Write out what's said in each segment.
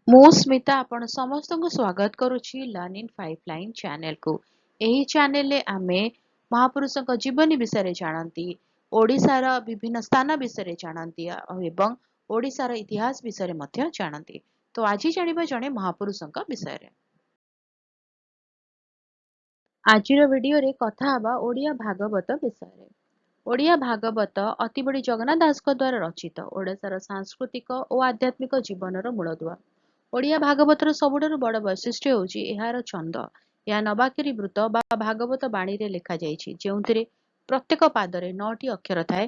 ମୁଁ ସ୍ମିତା ଆପଣ ସମସ୍ତଙ୍କୁ ସ୍ୱାଗତ କରୁଛି ଲର୍ନ ଇନ୍ 5 ଲାଇନ୍ ଚ୍ୟାନେଲକୁ। ଏହି ଚ୍ୟାନେଲରେ ଆମେ ମହାପୁରୁଷଙ୍କ ଜୀବନୀ ବିଷୟରେ ଜାଣନ୍ତି, ଓଡ଼ିଶାର ବିଭିନ୍ନ ସ୍ଥାନ ବିଷୟରେ ଜାଣନ୍ତି ଏବଂ ଓଡ଼ିଶାର ଇତିହାସ ବିଷୟରେ ମଧ୍ୟ ଜାଣନ୍ତି। ତ ଆଜି ଜାଣିବା ଜଣେ ମହାପୁରୁଷଙ୍କ ବିଷୟରେ। ଆଜିର ଭିଡିଓରେ କଥା ହେବା ଓଡ଼ିଆ ଭାଗବତ ବିଷୟରେ। ଓଡ଼ିଆ ଭାଗବତ ଅତିବଡ଼ି ଜଗନ୍ନାଥ ଦାସଙ୍କ ଦ୍ୱାରା ରଚିତ ଓଡ଼ିଶାର ସାଂସ୍କୃତିକ ଓ ଆଧ୍ୟାତ୍ମିକ ଜୀବନର ମୂଳଦୁଆ। ଓଡ଼ିଆ ଭାଗବତର ସବୁଠାରୁ ବଡ଼ ବୈଶିଷ୍ଟ୍ୟ ହେଉଛି ଏହାର ଛନ୍ଦ। ଏହା ନବାକ୍ଷରୀବୃତ ବା ଭାଗବତ ବାଣୀରେ ଲେଖାଯାଇଛି, ଯେଉଁଥିରେ ପ୍ରତ୍ୟେକ ପାଦରେ 9ଟି ଅକ୍ଷର ଥାଏ।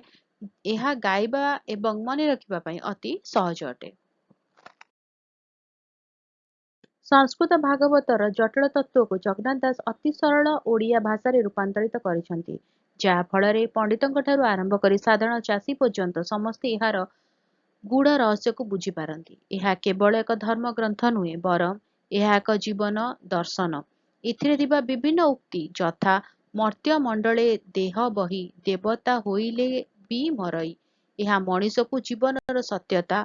ଏହା ଗାଇବା ଏବଂ ମନେ ରଖିବା ପାଇଁ ଅତି ସହଜ ଅଟେ। ସଂସ୍କୃତ ଭାଗବତର ଜଟିଳ ତତ୍ତ୍ୱକୁ ଜଗନ୍ନାଥ ଦାସ ଅତି ସରଳ ଓଡ଼ିଆ ଭାଷାରେ ରୂପାନ୍ତରିତ କରିଛନ୍ତି, ଯାହା ଫଳରେ ପଣ୍ଡିତଙ୍କଠାରୁ ଆରମ୍ଭ କରି ସାଧାରଣ ଚାଷୀ ପର୍ଯ୍ୟନ୍ତ ସମସ୍ତେ ଏହାର ଗୂଢ଼ ରହସ୍ୟକୁ ବୁଝିପାରନ୍ତି। ଏହା କେବଳ ଏକ ଧର୍ମ ଗ୍ରନ୍ଥ ନୁହେଁ, ବରଂ ଏହା ଏକ ଜୀବନ ଦର୍ଶନ। ଏଥିରେ ଥିବା ବିଭିନ୍ନ ଉକ୍ତି ଯଥା ମର୍ତ୍ତ୍ୟ ମଣ୍ଡଳେ ଦେହ ବହି ଦେବତା ହୋଇଲେ ବି ମରଇ, ଏହା ମଣିଷକୁ ଜୀବନର ସତ୍ୟତା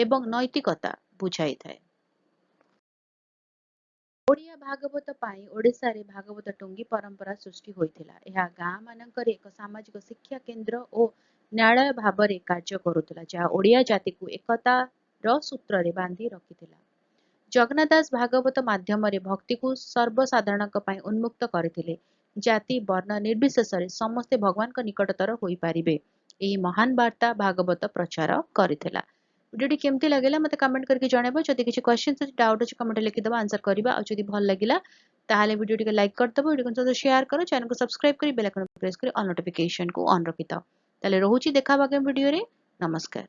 ଏବଂ ନୈତିକତା ବୁଝାଇଥାଏ। ଓଡ଼ିଆ ଭାଗବତ ପାଇଁ ଓଡ଼ିଶାରେ ଭାଗବତ ଟୁଙ୍ଗି ପରମ୍ପରା ସୃଷ୍ଟି ହୋଇଥିଲା। ଏହା ଗାଁ ମାନଙ୍କରେ ଏକ ସାମାଜିକ ଶିକ୍ଷା କେନ୍ଦ୍ର ଓ ନ୍ୟାୟାଳୟ ଭାବରେ କାର୍ଯ୍ୟ କରୁଥିଲା, ଯାହା ଓଡ଼ିଆ ଜାତିକୁ ଏକତାର ସୂତ୍ରରେ ବାନ୍ଧି ରଖିଥିଲା। ଜଗନ୍ନାଥ ଦାସ ଭାଗବତ ମାଧ୍ୟମରେ ଭକ୍ତିକୁ ସର୍ବସାଧାରଣଙ୍କ ପାଇଁ ଉନ୍ମୁକ୍ତ କରିଥିଲେ। ଜାତି ବର୍ଣ୍ଣ ନିର୍ବିଶେଷରେ ସମସ୍ତେ ଭଗବାନଙ୍କ ନିକଟତର ହୋଇପାରିବେ, ଏହି ମହାନ ବାର୍ତ୍ତା ଭାଗବତ ପ୍ରଚାର କରିଥିଲା। ଭିଡ଼ିଓଟି କେମିତି ଲାଗିଲା ମୋତେ କମେଣ୍ଟ କରିକି ଜଣାଇବ। ଯଦି କିଛି କ୍ୱେଶ୍ଚିନ୍ସ ଅଛି, ଡାଉଟ୍ ଅଛି, କମେଣ୍ଟରେ ଲେଖିଦେବ, ଆନ୍ସର କରିବା। ଆଉ ଯଦି ଭଲ ଲାଗିଲା ତାହେଲେ ଭିଡ଼ିଓ ଟିକେ ଲାଇକ୍ କରିଦେବ, ଭିଡ଼ିଓ ସହିତ ସେୟାର କର, ଚ୍ୟାନେଲକୁ ସବସ୍କ୍ରାଇବ କରି ବେଲ୍ ଆଇକନ୍ ପ୍ରେସ୍ କରି ଅଲ୍ ନୋଟିଫିକେସନକୁ ଅନ୍ ରଖିଥାଅ। ତାହେଲେ ରହୁଛି, ଦେଖା ହବା ଆଗାମୀ ଭିଡ଼ିଓରେ। ନମସ୍କାର।